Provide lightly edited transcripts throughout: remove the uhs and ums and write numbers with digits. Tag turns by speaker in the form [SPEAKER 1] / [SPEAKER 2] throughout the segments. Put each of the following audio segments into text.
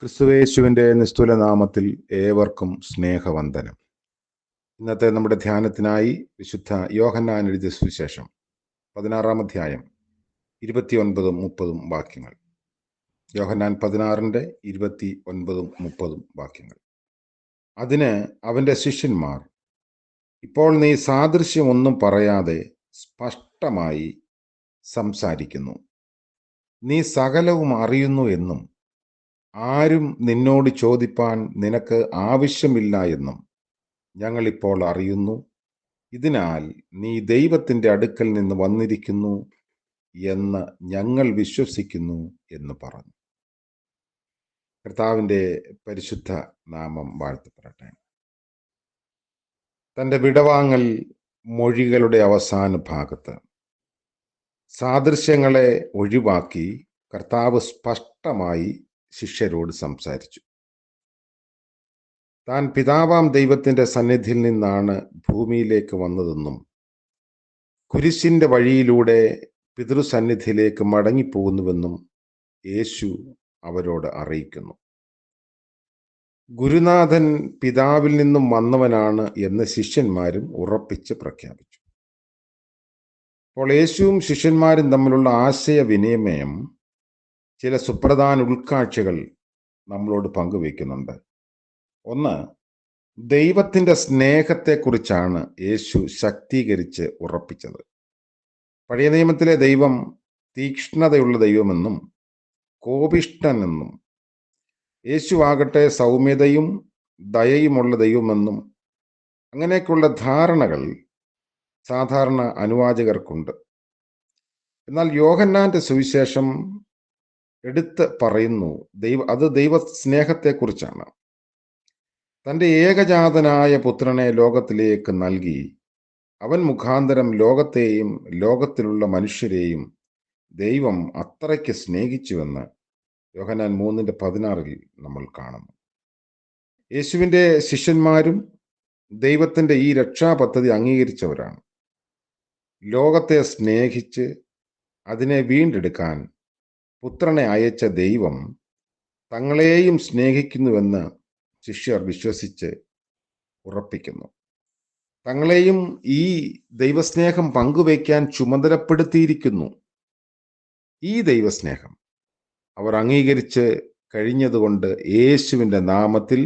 [SPEAKER 1] ക്രിസ്തുയേശുവിൻ്റെ നിസ്തുല നാമത്തിൽ ഏവർക്കും സ്നേഹവന്ദനം. ഇന്നത്തെ നമ്മുടെ ധ്യാനത്തിനായി വിശുദ്ധ യോഹന്നാൻ എഴുതിയ സുവിശേഷം 16-ാം അധ്യായം 29-30 വാക്യങ്ങൾ. യോഹന്നാൻ 16-29-30 വാക്യങ്ങൾ. അതിന് അവൻ്റെ ശിഷ്യന്മാർ, ഇപ്പോൾ നീ സാദൃശ്യമൊന്നും പറയാതെ സ്പഷ്ടമായി സംസാരിക്കുന്നു. നീ സകലവും അറിയുന്നു എന്നും ആരും നിന്നോട് ചോദിപ്പാൻ നിനക്ക് ആവശ്യമില്ല എന്നും ഞങ്ങളിപ്പോൾ അറിയുന്നു. ഇതിനാൽ നീ ദൈവത്തിൻ്റെ അടുക്കൽ നിന്ന് വന്നിരിക്കുന്നു എന്ന് ഞങ്ങൾ വിശ്വസിക്കുന്നു എന്ന് പറഞ്ഞു. കർത്താവിൻ്റെ പരിശുദ്ധ നാമം വാഴ്ത്തപ്പെടട്ടെ. തൻ്റെ വിടവാങ്ങൽ മൊഴികളുടെ അവസാന ഭാഗത്ത് സാദൃശ്യങ്ങളെ ഒഴിവാക്കി കർത്താവ് സ്പഷ്ടമായി ശിഷ്യരോട് സംസാരിച്ചു. താൻ പിതാവാം ദൈവത്തിൻ്റെ സന്നിധിയിൽ നിന്നാണ് ഭൂമിയിലേക്ക് വന്നതെന്നും കുരിശിൻ്റെ വഴിയിലൂടെ പിതൃസന്നിധിയിലേക്ക് മടങ്ങിപ്പോകുന്നുവെന്നും യേശു അവരോട് അറിയിക്കുന്നു. ഗുരുനാഥൻ പിതാവിൽ നിന്നും വന്നവനാണ് എന്ന് ശിഷ്യന്മാരും ഉറപ്പിച്ച് പ്രഖ്യാപിച്ചു. അപ്പോൾ യേശുവും ശിഷ്യന്മാരും തമ്മിലുള്ള ആശയവിനിമയം ചില സുപ്രധാന ഉൾക്കാഴ്ചകൾ നമ്മളോട് പങ്കുവയ്ക്കുന്നുണ്ട്. ഒന്ന്, ദൈവത്തിൻ്റെ സ്നേഹത്തെക്കുറിച്ചാണ് യേശു ശക്തീകരിച്ച് ഉറപ്പിച്ചത്. പഴയ നിയമത്തിലെ ദൈവം തീക്ഷ്ണതയുള്ള ദൈവമെന്നും കോപിഷ്ഠനെന്നും, യേശു ആകട്ടെ സൗമ്യതയും ദയയുമുള്ള ദൈവമെന്നും അങ്ങനെയൊക്കെയുള്ള ധാരണകൾ സാധാരണ അനുവാചകർക്കുണ്ട്. എന്നാൽ യോഹന്നാന്റെ സുവിശേഷം എടുത്ത് പറയുന്നു അത് ദൈവ സ്നേഹത്തെക്കുറിച്ചാണ്. തൻ്റെ ഏകജാതനായ പുത്രനെ ലോകത്തിലേക്ക് നൽകി അവൻ മുഖാന്തരം ലോകത്തെയും ലോകത്തിലുള്ള മനുഷ്യരെയും ദൈവം അത്രയ്ക്ക് സ്നേഹിച്ചുവെന്ന് യോഹന്നാൻ 3:16 നമ്മൾ കാണുന്നു. യേശുവിൻ്റെ ശിഷ്യന്മാരും ദൈവത്തിൻ്റെ ഈ രക്ഷാപദ്ധതി അംഗീകരിച്ചവരാണ്. ലോകത്തെ സ്നേഹിച്ച് അതിനെ വീണ്ടെടുക്കാൻ പുത്രനെ അയച്ച ദൈവം തങ്ങളെയും സ്നേഹിക്കുന്നുവെന്ന് ശിഷ്യർ വിശ്വസിച്ച് ഉറപ്പിക്കുന്നു. തങ്ങളെയും ഈ ദൈവസ്നേഹം പങ്കുവയ്ക്കാൻ ചുമതലപ്പെടുത്തിയിരിക്കുന്നു. ഈ ദൈവസ്നേഹം അവർ അംഗീകരിച്ച് കഴിഞ്ഞതുകൊണ്ട് യേശുവിൻ്റെ നാമത്തിൽ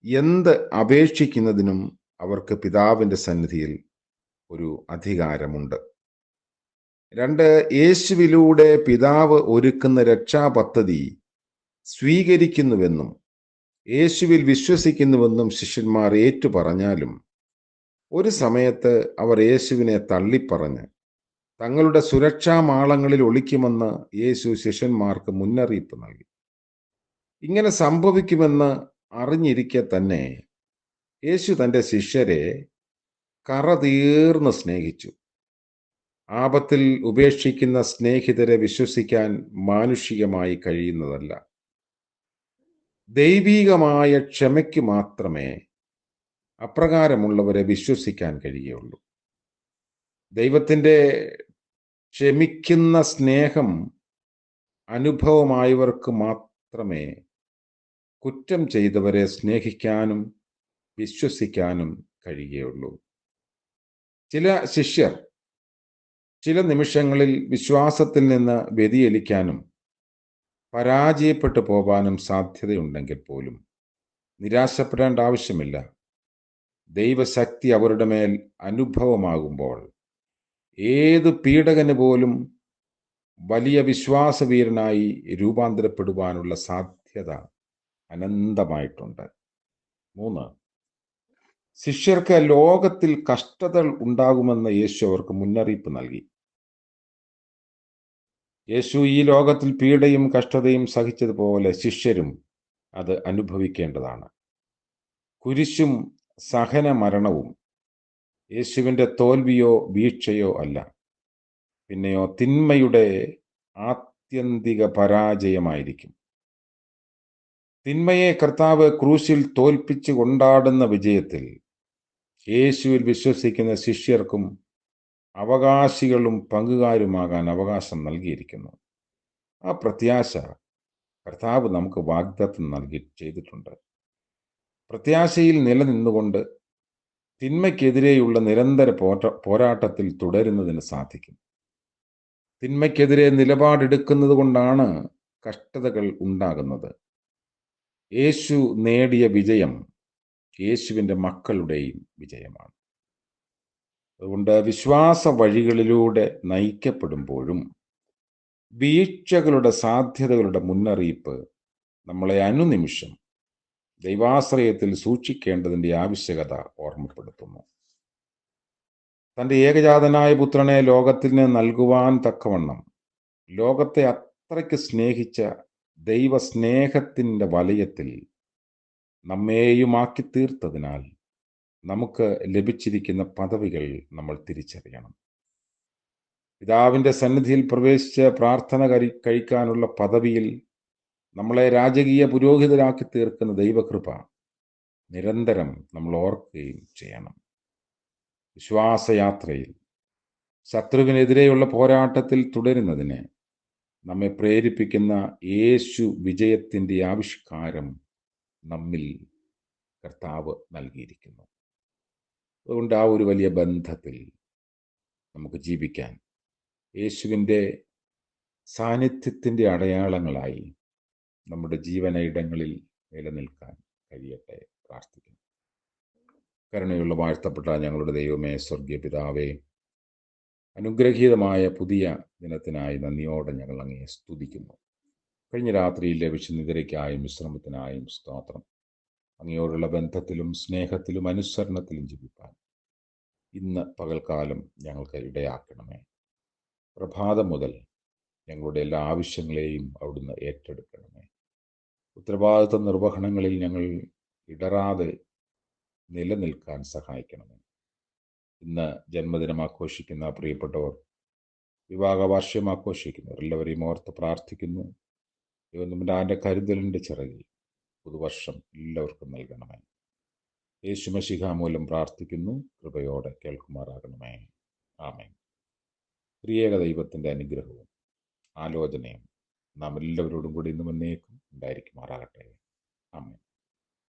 [SPEAKER 1] എന്ത് അപേക്ഷിക്കുന്നതിനും അവർക്ക് പിതാവിൻ്റെ സന്നിധിയിൽ ഒരു അധികാരമുണ്ട്. 2, യേശുവിലൂടെ പിതാവ് ഒരുക്കുന്ന രക്ഷാപദ്ധതി സ്വീകരിക്കുന്നുവെന്നും യേശുവിൽ വിശ്വസിക്കുന്നുവെന്നും ശിഷ്യന്മാർ ഏറ്റുപറഞ്ഞാലും ഒരു സമയത്ത് അവർ യേശുവിനെ തള്ളിപ്പറഞ്ഞ് തങ്ങളുടെ സുരക്ഷാ മാളങ്ങളിൽ ഒളിക്കുമെന്ന് യേശു ശിഷ്യന്മാർക്ക് മുന്നറിയിപ്പ് നൽകി. ഇങ്ങനെ സംഭവിക്കുമെന്ന് അറിഞ്ഞിരിക്കെ തന്നെ യേശു തൻ്റെ ശിഷ്യരെ കറതീർന്ന് സ്നേഹിച്ചു. ആപത്തിൽ ഉപേക്ഷിക്കുന്ന സ്നേഹിതരെ വിശ്വസിക്കാൻ മാനുഷികമായി കഴിയുന്നതല്ല. ദൈവീകമായ ക്ഷമയ്ക്ക് മാത്രമേ അപ്രകാരമുള്ളവരെ വിശ്വസിക്കാൻ കഴിയുകയുള്ളൂ. ദൈവത്തിൻ്റെ ക്ഷമിക്കുന്ന സ്നേഹം അനുഭവമായവർക്ക് മാത്രമേ കുറ്റം ചെയ്തവരെ സ്നേഹിക്കാനും വിശ്വസിക്കാനും കഴിയുകയുള്ളൂ. ചില ശിഷ്യർ ചില നിമിഷങ്ങളിൽ വിശ്വാസത്തിൽ നിന്ന് വ്യതിചലിക്കാനും പരാജയപ്പെട്ടു പോകാനും സാധ്യതയുണ്ടെങ്കിൽ പോലും നിരാശപ്പെടേണ്ട ആവശ്യമില്ല. ദൈവശക്തി അവരുടെ മേൽ അനുഭവമാകുമ്പോൾ ഏത് പീഡകന് പോലും വലിയ വിശ്വാസവീരനായി രൂപാന്തരപ്പെടുവാനുള്ള സാധ്യത അനന്തമായിട്ടുണ്ട്. 3, ശിഷ്യർക്ക് ലോകത്തിൽ കഷ്ടതകൾ ഉണ്ടാകുമെന്ന് യേശു അവർക്ക് മുന്നറിയിപ്പ് നൽകി. യേശു ഈ ലോകത്തിൽ പീഡയും കഷ്ടതയും സഹിച്ചതുപോലെ ശിഷ്യരും അത് അനുഭവിക്കേണ്ടതാണ്. കുരിശും സഹന മരണവും യേശുവിൻ്റെ തോൽവിയോ വീഴ്ചയോ അല്ല, പിന്നെയോ തിന്മയുടെ ആത്യന്തിക പരാജയമായിരിക്കും. തിന്മയെ കർത്താവ് ക്രൂശിൽ തോൽപ്പിച്ച് കൊണ്ടാടുന്ന വിജയത്തിൽ യേശുവിൽ വിശ്വസിക്കുന്ന ശിഷ്യർക്കും അവകാശികളും പങ്കുകാരുമാകാൻ അവകാശം നൽകിയിരിക്കുന്നു. ആ പ്രത്യാശ കർത്താവ് നമുക്ക് വാഗ്ദത്തം നൽകി ചെയ്തിട്ടുണ്ട്. പ്രത്യാശയിൽ നിലനിന്നുകൊണ്ട് തിന്മയ്ക്കെതിരെയുള്ള നിരന്തര പോരാട്ടത്തിൽ തുടരുന്നതിന് സാധിക്കും. തിന്മയ്ക്കെതിരെ നിലപാടെടുക്കുന്നത് കൊണ്ടാണ് കഷ്ടതകൾ ഉണ്ടാകുന്നത്. യേശു നേടിയ വിജയം യേശുവിൻ്റെ മക്കളുടെയും വിജയമാണ്. അതുകൊണ്ട് വിശ്വാസ വഴികളിലൂടെ നയിക്കപ്പെടുമ്പോഴും വീഴ്ചകളുടെ സാധ്യതകളുടെ മുന്നറിയിപ്പ് നമ്മളെ അനുനിമിഷം ദൈവാശ്രയത്തിൽ സൂക്ഷിക്കേണ്ടതിൻ്റെ ആവശ്യകത ഓർമ്മപ്പെടുത്തുന്നു. തൻ്റെ ഏകജാതനായ പുത്രനെ ലോകത്തിന് നൽകുവാൻ തക്കവണ്ണം ലോകത്തെ അത്രയ്ക്ക് സ്നേഹിച്ച ദൈവസ്നേഹത്തിൻ്റെ വലയത്തിൽ നമ്മെയുമാക്കി തീർത്തതിനാൽ നമുക്ക് ലഭിച്ചിരിക്കുന്ന പദവികൾ നമ്മൾ തിരിച്ചറിയണം. പിതാവിൻ്റെ സന്നിധിയിൽ പ്രവേശിച്ച് പ്രാർത്ഥന കഴിക്കാനുള്ള പദവിയിൽ നമ്മളെ രാജകീയ പുരോഹിതരാക്കി തീർക്കുന്ന ദൈവകൃപ നിരന്തരം നമ്മൾ ഓർക്കുകയും ചെയ്യണം. വിശ്വാസയാത്രയിൽ ശത്രുവിനെതിരെയുള്ള പോരാട്ടത്തിൽ തുടരുന്നതിന് നമ്മെ പ്രേരിപ്പിക്കുന്ന യേശു വിജയത്തിൻ്റെ ആവിഷ്കാരം നമ്മിൽ കർത്താവ് നൽകിയിരിക്കുന്നു. അതുകൊണ്ട് ആ ഒരു വലിയ ബന്ധത്തിൽ നമുക്ക് ജീവിക്കാൻ യേശുവിൻ്റെ സാന്നിധ്യത്തിൻ്റെ അടയാളങ്ങളായി നമ്മുടെ ജീവനയിടങ്ങളിൽ നിലനിൽക്കാൻ കഴിയട്ടെ. പ്രാർത്ഥിക്കുന്നു. കരുണയുള്ള വാഴ്ത്തപ്പെട്ട ഞങ്ങളുടെ ദൈവമേ, സ്വർഗീയ പിതാവേ, അനുഗ്രഹീതമായ പുതിയ ദിനത്തിനായി നന്ദിയോടെ ഞങ്ങൾ അങ്ങയെ സ്തുതിക്കുന്നു. കഴിഞ്ഞ രാത്രിയിൽ ലഭിച്ച നിദ്രയ്ക്കായും വിശ്രമത്തിനായും സ്തോത്രം. അങ്ങയോടുള്ള ബന്ധത്തിലും സ്നേഹത്തിലും അനുസരണത്തിലും ജീവിപ്പാൻ ഇന്ന് പകൽക്കാലം ഞങ്ങൾക്ക് ഇടയാക്കണമേ. പ്രഭാതം മുതൽ ഞങ്ങളുടെ എല്ലാ ആവശ്യങ്ങളെയും അവിടുന്ന് ഏറ്റെടുക്കണമേ. ഉത്തരവാദിത്വ നിർവഹണങ്ങളിൽ ഞങ്ങൾ ഇടറാതെ നിലനിൽക്കാൻ സഹായിക്കണമേ. ഇന്ന് ജന്മദിനം ആഘോഷിക്കുന്ന പ്രിയപ്പെട്ടവർ, വിവാഹ വാർഷികം ആഘോഷിക്കുന്നവർ എല്ലാവരെയും ഓർത്ത് പ്രാർത്ഥിക്കുന്നു. ദൈവത്തിൻ്റെ കരുതലിൻ്റെ ചിറകിൽ പുതുവർഷം എല്ലാവർക്കും നൽകണമേ. യേശുമശിഹ മൂലം പ്രാർത്ഥിക്കുന്നു. കൃപയോടെ കേൾക്കുമാറാകണമേ. ആമേൻ. ത്രിയേക ദൈവത്തിൻ്റെ അനുഗ്രഹവും ആലോചനയും നാം എല്ലാവരോടും കൂടി ഇന്നും എന്നേക്കും ഉണ്ടായിരിക്കുമാറാകട്ടെ. ആമേൻ.